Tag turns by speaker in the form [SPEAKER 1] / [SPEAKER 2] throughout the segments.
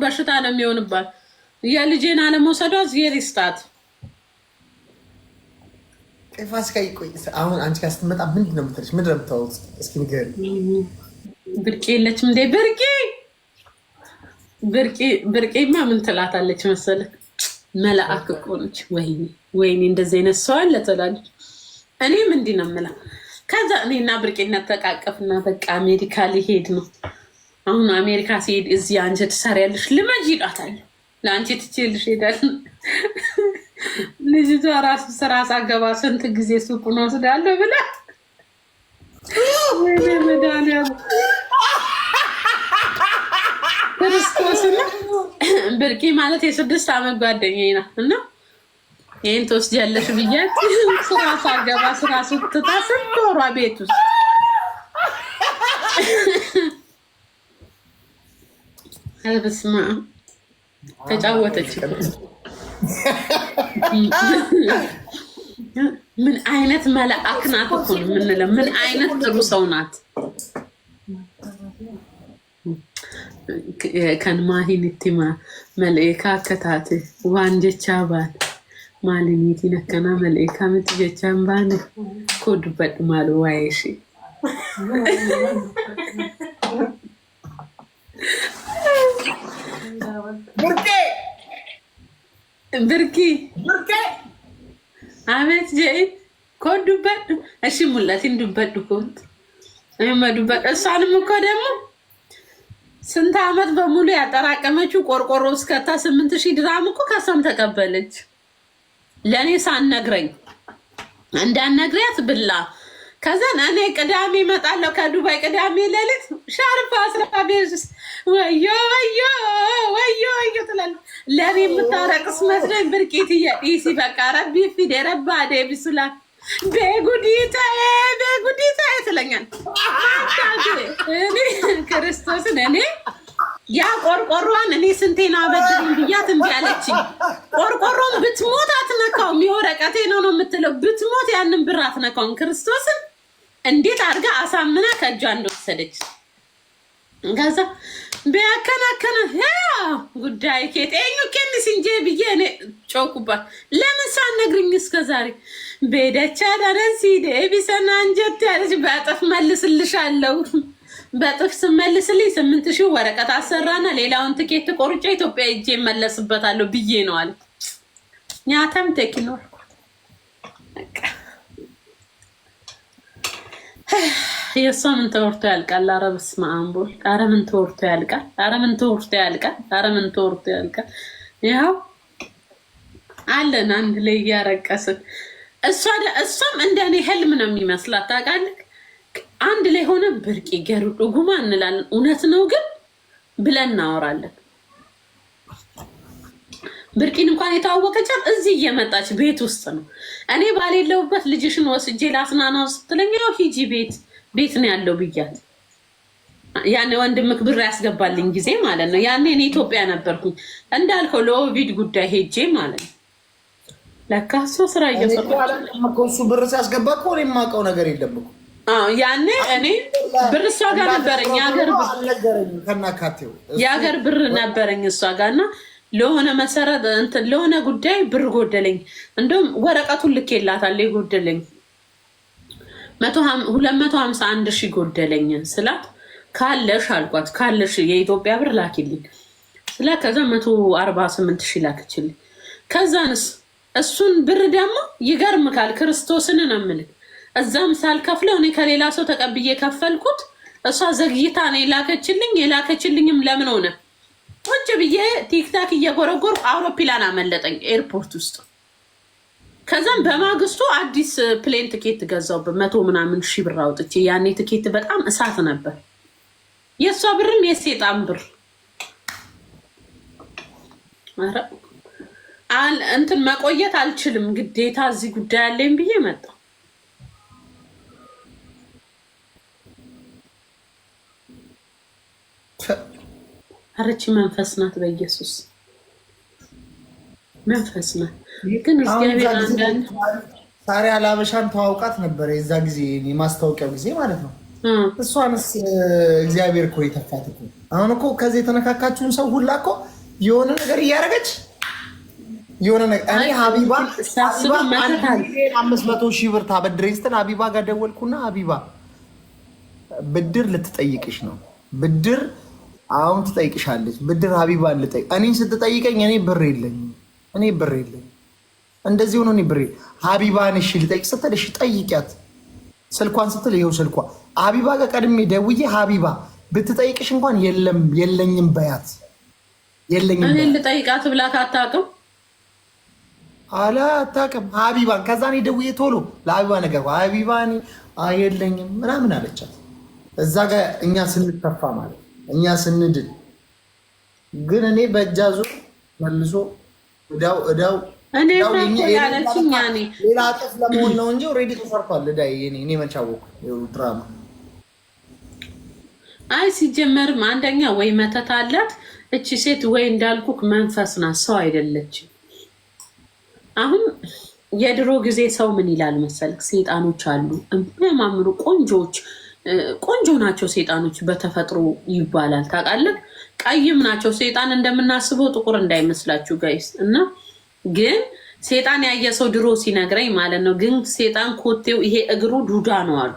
[SPEAKER 1] በሽታ ነው የሚሆንባት። የልጄን አለመውሰዷ ዜር ይስጣት።
[SPEAKER 2] ፋሲካ ይቆይ። አሁን አንቺ ጋር ስትመጣ ምንድን ነው የምትልሽ? ምንድን ነው የምታወሩት? እስኪ ንገሪኝ።
[SPEAKER 1] ብርቄ የለችም እንዴ? ብርቄማ ምን ትላታለች መሰለህ? መልአክ እኮ ነች። ወይኔ እንደዚህ አይነት ሰው አለ ትላለች። እኔም እንዲህ ነው የምለው። ከዛ እኔና ብርቄነት ተቃቀፍና በቃ አሜሪካ ሊሄድ ነው። አሁን አሜሪካ ሲሄድ እዚህ አንቺ ትሰሪያለሽ ልመጅ ይላታል። ለአንቺ ትችልሽ ሄዳል። ልጅቷ ራሱ ስራ ሳገባ ስንት ጊዜ ሱቁን ወስዳለሁ ብላ መድኃኒዓለም ክርስቶስ ብርቄ ማለት የ6 ዓመት ጓደኛዬ ናት እና ይህን ትወስጃለሽ ብያት ስራ ሳገባ ስራ ስትታ ስንት ቤት ውስጥ በስመ አብ ተጫወተች። ምን አይነት መልአክ ናት እኮ የምንለው። ምን አይነት ጥሩ ሰው ናት። ከንማሂንቲማ መልኤካ ከታቴ ዋንጀቻ ባል ማልኒቲ ነከና መልኤካ ምትጀቻን ባል ኮዱበድ ማሉ ዋይሺ ብርቂ አቤት ጀይ ኮዱበድ እሺ ሙላቲን ዱበድ ኮት መዱበድ እሷንም እኮ ደግሞ ስንት ዓመት በሙሉ ያጠራቀመችው ቆርቆሮ እስከታ 8000 ድራም እኮ ከሷም ተቀበለች። ለኔ ሳትነግረኝ እንዳነግሪያት ብላ ከዛ እኔ ቅዳሜ እመጣለሁ ከዱባይ ቅዳሜ ሌሊት ሻርፕ አስራቤስ ወዮ ትላለች። ለኔ የምታረቅስ መስለኝ ብርቂት ይሲ በቃ ረቢ ፊደ ረባ ደብሱላ በጉዲታ ትለኛል። እኔ ክርስቶስን እኔ ያ ቆርቆሮን እኔ ስንቴና በድኝ ብያት እምቢ አለችኝ። ቆርቆሮን ብትሞት አትነካውም። የወረቀቴ ነው የምትለው። ብትሞት ያንን ብር አትነካውም። ክርስቶስን እንዴት አድርጋ አሳምና ከእጇ እንደወሰደች ከዛ ቢያከናከነ ጉዳይ ኬጤኙ ከንስ እንጂ ብዬ እኔ ጮኩባት። ለምን ሳትነግሪኝ እስከዛሬ በደቻ ዳረሲ ደቢሰና አንጀት ያለች በጥፍ መልስልሻለሁ። በጥፍ ስመልስልኝ 8000 ወረቀት አሰራና ሌላውን ትኬት ቆርጬ ኢትዮጵያ ሂጄ እመለስበታለሁ ብዬ ነው አለ። ኛተም ተኪኖ የሷ ምን ተወርቶ ያልቃል? ኧረ በስመ አብ ወልድ። ኧረ ምን ተወርቶ ያልቃል? ያው አለን አንድ ላይ እያረቀስን እሷም እንደኔ ህልም ነው የሚመስላት ታውቃለህ። አንድ ላይ ሆነ ብርቄ ገሩዶ ጉማ እንላለን። እውነት ነው ግን ብለን እናወራለን። ብርቂን እንኳን የተዋወቀቻት እዚህ እየመጣች ቤት ውስጥ ነው። እኔ ባሌለውበት ልጅሽን ወስጄ ላስናናው ስትለኝ ያው ሂጂ ቤት ነው ያለው ብያት። ያኔ ወንድምክ ብር ያስገባልኝ ጊዜ ማለት ነው። ያኔ እኔ ኢትዮጵያ ነበርኩኝ እንዳልከው ለኦቪድ ጉዳይ ሄጄ ማለት ነው። ለካ እሱ ስራ እየሰራሁ
[SPEAKER 2] እሱ ብር ሲያስገባ እኮ እኔ የማውቀው ነገር የለም እኮ።
[SPEAKER 1] ያኔ እኔ ብር እሷ ጋር ነበረኝ። የሀገር ብር ነበረኝ እሷ ጋር እና ለሆነ መሰረት እንትን ለሆነ ጉዳይ ብር ጎደለኝ። እንደውም ወረቀቱን ልኬላታለሁ የጎደለኝ 251,000 ጎደለኝ ስላት ካለሽ አልኳት። ካለሽ የኢትዮጵያ ብር ላኪልኝ ስላ ከዛ 148,000 ላክችልኝ። ከዛንስ እሱን ብር ደግሞ ይገርምካል ክርስቶስን ነው የምልህ እዛም ሳልከፍለው እኔ ከሌላ ሰው ተቀብዬ ከፈልኩት። እሷ ዘግይታ ነው የላከችልኝም ለምን ሆነ ቁጭ ብዬ ቲክታክ እየጎረጎር አውሮፕላን አመለጠኝ ኤርፖርት ውስጥ። ከዛም በማግስቱ አዲስ ፕሌን ትኬት ገዛው በ100 ምናምን ሺህ ብር አውጥቼ። ያኔ ትኬት በጣም እሳት ነበር። የእሷ ብርም የሴጣን ብር እንትን መቆየት አልችልም ግዴታ እዚህ ጉዳይ አለኝ ብዬ መጣ። አረቺ መንፈስ ናት። በኢየሱስ መንፈስ ናት። ግን እግዚአብሔር አንዳንድ
[SPEAKER 2] ሳሪ አላበሻን ተዋውቃት ነበር የዛ ጊዜ የማስታወቂያው ጊዜ ማለት ነው። እሷንስ እግዚአብሔር እኮ የተፋት እኮ አሁን እኮ ከዚህ የተነካካችሁን ሰው ሁላ እኮ የሆነ ነገር እያደረገች የሆነ ነገር እኔ ሀቢባ 500,000 ብር ታበድረኝ ስትል ሀቢባ ጋር ደወልኩና ሀቢባ ብድር ልትጠይቅሽ ነው። ብድር አሁን ትጠይቅሻለች። ብድር ሀቢባ ልጠይቅ እኔን ስትጠይቀኝ እኔ ብር የለኝም እንደዚህ ሆኖ እኔ ብር ሀቢባን እሺ ልጠይቅ ስትል እሺ ጠይቂያት ስልኳን ስትል ይኸው ስልኳ ሀቢባ ጋር ቀድሜ ደውዬ ሀቢባ ብትጠይቅሽ እንኳን የለኝም በያት የለኝም
[SPEAKER 1] እኔ ልጠይቃት ብላት አታውቅም
[SPEAKER 2] አታውቅም ሀቢባን። ከዛ እኔ ደውዬ ቶሎ ለሀቢባ ነገር ሀቢባን የለኝም ምናምን አለቻት። እዛ ጋር እኛ ስንተፋ ማለት እኛ ስንድን ግን እኔ በእጃ ዙር መልሶ እዳው
[SPEAKER 1] እኔ ያለችኝ
[SPEAKER 2] ሌላ አጥፍ ለመሆን ነው እንጂ ኦልሬዲ ተሰርቷል። እኔ መች አወኩ ድራማ።
[SPEAKER 1] አይ ሲጀመርም አንደኛ ወይ መተት አላት እቺ ሴት ወይ እንዳልኩክ መንፈስ ናት፣ ሰው አይደለችም። አሁን የድሮ ጊዜ ሰው ምን ይላል መሰልክ? ሴጣኖች አሉ የሚያማምሩ ቆንጆ ናቸው ሴጣኖች በተፈጥሮ ይባላል። ታውቃለህ? ቀይም ናቸው ሴጣን እንደምናስበው ጥቁር እንዳይመስላችሁ ጋይስ። እና ግን ሴጣን ያየ ሰው ድሮ ሲነግረኝ ማለት ነው። ግን ሴጣን ኮቴው ይሄ እግሩ ዱዳ ነው አሉ።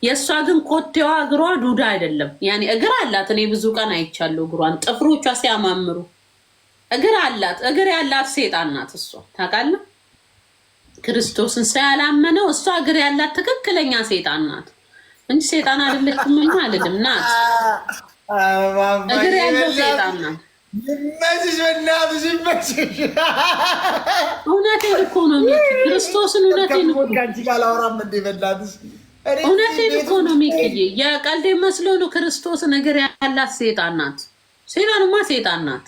[SPEAKER 1] የእሷ ግን ኮቴዋ እግሯ ዱዳ አይደለም። ያኔ እግር አላት። እኔ ብዙ ቀን አይቻለሁ እግሯን፣ ጥፍሮቿ ሲያማምሩ እግር አላት። እግር ያላት ሴጣን ናት እሷ። ታውቃለህ? ክርስቶስን ሳያላመነው እሷ እግር ያላት ትክክለኛ ሴጣን ናት እንጂ ሴጣን አይደለችም አልልም። ናት እግር ያለው ሴጣን ናት። እውነቴን እኮ ነው ክርስቶስን እውነቴን እኮ ነው ሚኪዬ፣ የቀልዴ መስሎ ነው። ክርስቶስን እግር ያላት ሴጣን ናት። ሴጣንማ ሴጣን ናት።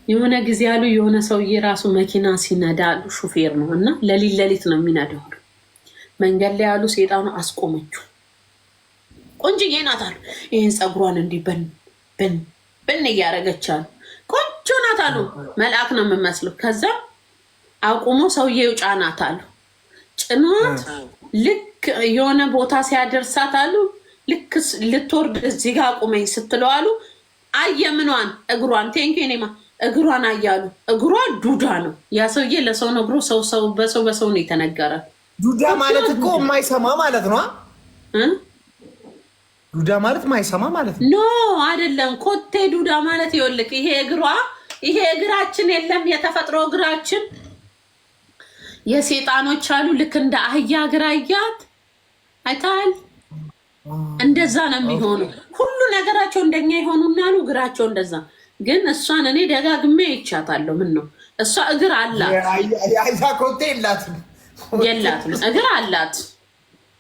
[SPEAKER 1] የሆነ ጊዜ ያሉ የሆነ ሰውዬ ራሱ መኪና ሲነዳ ሹፌር ነው እና ሌሊት ነው የሚነዳው። መንገድ ላይ ያሉ ሴጣኑ አስቆመችው። ቆንጆዬ ናት አሉ። ይህን ፀጉሯን እንዲህ ብን እያደረገች አሉ። ቆንጆ ናት አሉ። መልአክ ነው የምመስለው። ከዛ አቁሞ ሰውዬው ጫናት አሉ። ጭኗት ልክ የሆነ ቦታ ሲያደርሳት አሉ። ልክ ልትወርድ እዚህ ጋር አቁመኝ ስትለው አሉ አየምኗን እግሯን ቴንኬኔማ እግሯን አያሉ። እግሯ ዱዳ ነው። ያ ሰውዬ ለሰው ነግሮ ሰው በሰው ነው የተነገረ።
[SPEAKER 2] ዱዳ ማለት እኮ የማይሰማ ማለት ነው። ዱዳ ማለት ማይሰማ ማለት ነው።
[SPEAKER 1] ኖ አይደለም። ኮቴ ዱዳ ማለት ይኸውልህ፣ ይሄ እግራችን የለም የተፈጥሮ እግራችን የሴጣኖች አሉ። ልክ እንደ አህያ እግር አያት አይታል። እንደዛ ነው የሚሆኑ። ሁሉ ነገራቸው እንደኛ ይሆኑና አሉ እግራቸው እንደዛ። ግን እሷን እኔ ደጋግሜ ይቻታለሁ። ምን ነው እሷ እግር አላት።
[SPEAKER 2] አህያ ኮቴ የላትም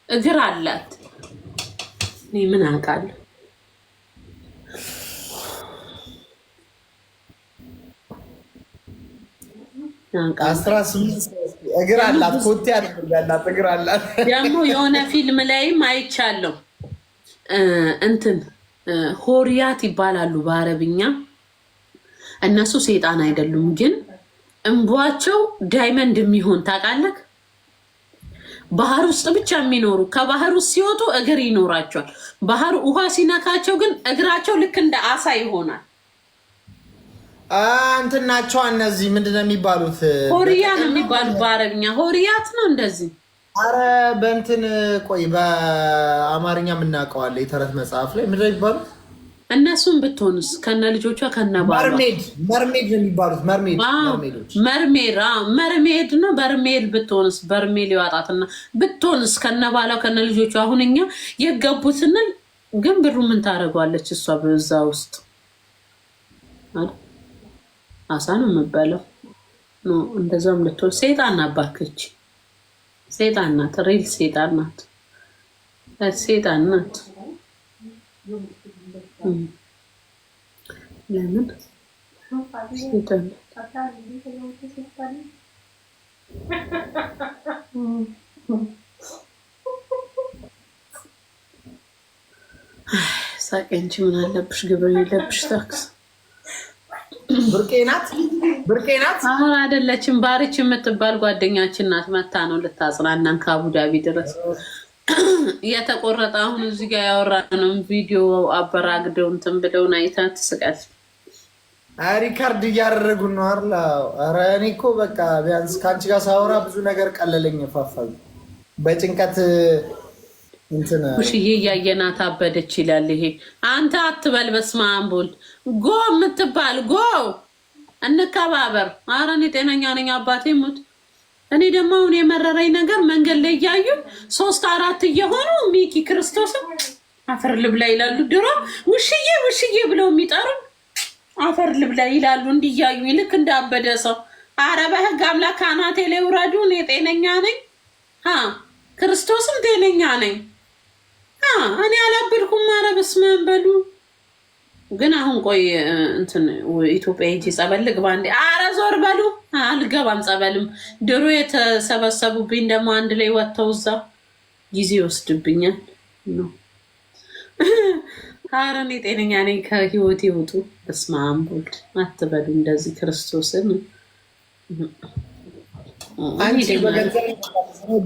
[SPEAKER 1] እግር አላት። እኔ ምን አውቃለሁ?
[SPEAKER 2] እግር አላት ኮቴ ያላት እግር አላት።
[SPEAKER 1] ደግሞ የሆነ ፊልም ላይም አይቻለሁ። እንትን ሆሪያት ይባላሉ በአረብኛ። እነሱ ሴጣን አይደሉም፣ ግን እንቧቸው ዳይመንድ የሚሆን ታውቃለህ? ባህር ውስጥ ብቻ የሚኖሩ ከባህር ውስጥ ሲወጡ እግር ይኖራቸዋል። ባህር ውሃ ሲነካቸው ግን እግራቸው ልክ እንደ አሳ ይሆናል።
[SPEAKER 2] እንትን ናቸው እነዚህ ምንድን ነው የሚባሉት?
[SPEAKER 1] ሆሪያ ነው የሚባሉት በአረብኛ። ሆሪያት ነው እንደዚህ።
[SPEAKER 2] አረ በእንትን ቆይ በአማርኛ የምናውቀዋለ የተረት መጽሐፍ ላይ ምንድን ነው የሚባሉት?
[SPEAKER 1] እነሱም ብትሆንስ ከነ ልጆቿ ከነ ባሏ
[SPEAKER 2] መርሜድ ነው የሚባሉት።
[SPEAKER 1] መርሜድ ነው። በርሜል ብትሆንስ በርሜል ይዋጣትና ብትሆንስ ከነ ባሏ ከነ ልጆቿ። አሁን እኛ የገቡት ስንል ግን ብሩ ምን ታደርገዋለች እሷ? በዛ ውስጥ አሳ ነው የምበለው። እንደዛም ልትሆን ሴጣን አባክች ሴጣን ናት። ሪል ሴጣን ናት። ሴጣን ናት። ለምን ሴጣን ሳቄንቺ ምን አለብሽ? ግብር የለብሽ ታክስ
[SPEAKER 2] ብርቄ ናት።
[SPEAKER 1] አሁን አይደለችም። ባሪች የምትባል ጓደኛችን ናት። መታ ነው ልታጽናናን ከአቡዳቢ ድረስ። የተቆረጠ አሁን እዚህ ጋር ያወራነው ቪዲዮ አበራግደው እንትን ብለውን አይታ ትስቃል።
[SPEAKER 2] ሪካርድ እያደረጉ ነው አይደል? ኧረ እኔ እኮ በቃ ቢያንስ ከአንቺ ጋር ሳወራ ብዙ ነገር ቀለለኝ። ፋፋሉ በጭንቀት እንትን
[SPEAKER 1] ውሽዬ እያየናት አበደች ይላል። ይሄ አንተ አትበል። በስመ አብ ወልድ ጎ የምትባል ጎ እንከባበር። ኧረ እኔ ጤነኛ ነኝ አባቴ ሙት። እኔ ደግሞ አሁን የመረረኝ ነገር መንገድ ላይ እያዩ 3 4 እየሆኑ ሚኪ ክርስቶስም አፈር ልብላ ይላሉ። ድሮ ውሽዬ ውሽዬ ብለው የሚጠሩ አፈር ልብላ ይላሉ። እንዲያዩ ልክ እንዳበደ ሰው። ኧረ በህግ አምላክ አናቴ ላይ ውረዱ። እኔ ጤነኛ ነኝ። ክርስቶስም ጤነኛ ነኝ። እኔ አላበድኩም። ኧረ በስመ አብ በሉ። ግን አሁን ቆይ እንትን ኢትዮጵያ ሂጂ ጸበል ልግባ እንዴ? ኧረ ዞር በሉ። አልገባም ጸበልም። ድሮ የተሰበሰቡብኝ ደግሞ አንድ ላይ ወጥተው እዛ ጊዜ ይወስድብኛል ነው። ኧረ እኔ ጤነኛ ነኝ። ከህይወቴ ውጡ። በስመ አብ ወልድ አትበሉ እንደዚህ ክርስቶስን።
[SPEAKER 2] አንቺ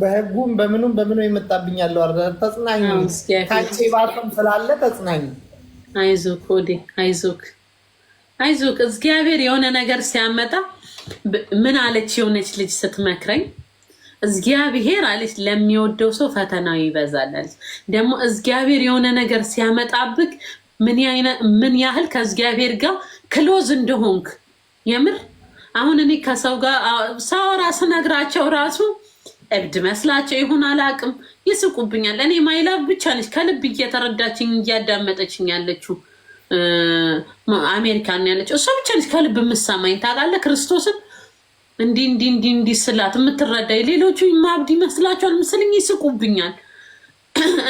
[SPEAKER 2] በህጉም በምኑም የመጣብኛለሁ። ተጽናኝ። ካንቺ ባቶም ስላለ ተጽናኝ።
[SPEAKER 1] አይዞክ ወዴ አይዞክ አይዞክ። እግዚአብሔር የሆነ ነገር ሲያመጣ ምን አለች የሆነች ልጅ ስትመክረኝ፣ እግዚአብሔር አለች ለሚወደው ሰው ፈተናው ይበዛል አለች። ደግሞ እግዚአብሔር የሆነ ነገር ሲያመጣብክ ምን ያህል ከእግዚአብሔር ጋር ክሎዝ እንደሆንክ የምር። አሁን እኔ ከሰው ጋር ሳወራ ስነግራቸው ራሱ እብድ መስላቸው ይሁን አላውቅም፣ ይስቁብኛል። እኔ ማይላቭ ብቻ ነች ከልብ እየተረዳችኝ እያዳመጠችኝ ያለችው አሜሪካን ያለችው እሷ ብቻ ነች ከልብ የምሰማኝ ታውቃለህ። ክርስቶስን እንዲህ ስላት የምትረዳኝ። ሌሎቹ ማብድ ይመስላቸዋል ምስልኝ፣ ይስቁብኛል።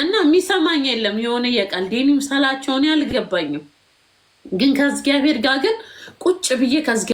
[SPEAKER 1] እና የሚሰማኝ የለም። የሆነ የቀልዴን ይምሰላቸውን ያልገባኝም። ግን ከእግዚአብሔር ጋር ግን ቁጭ ብዬ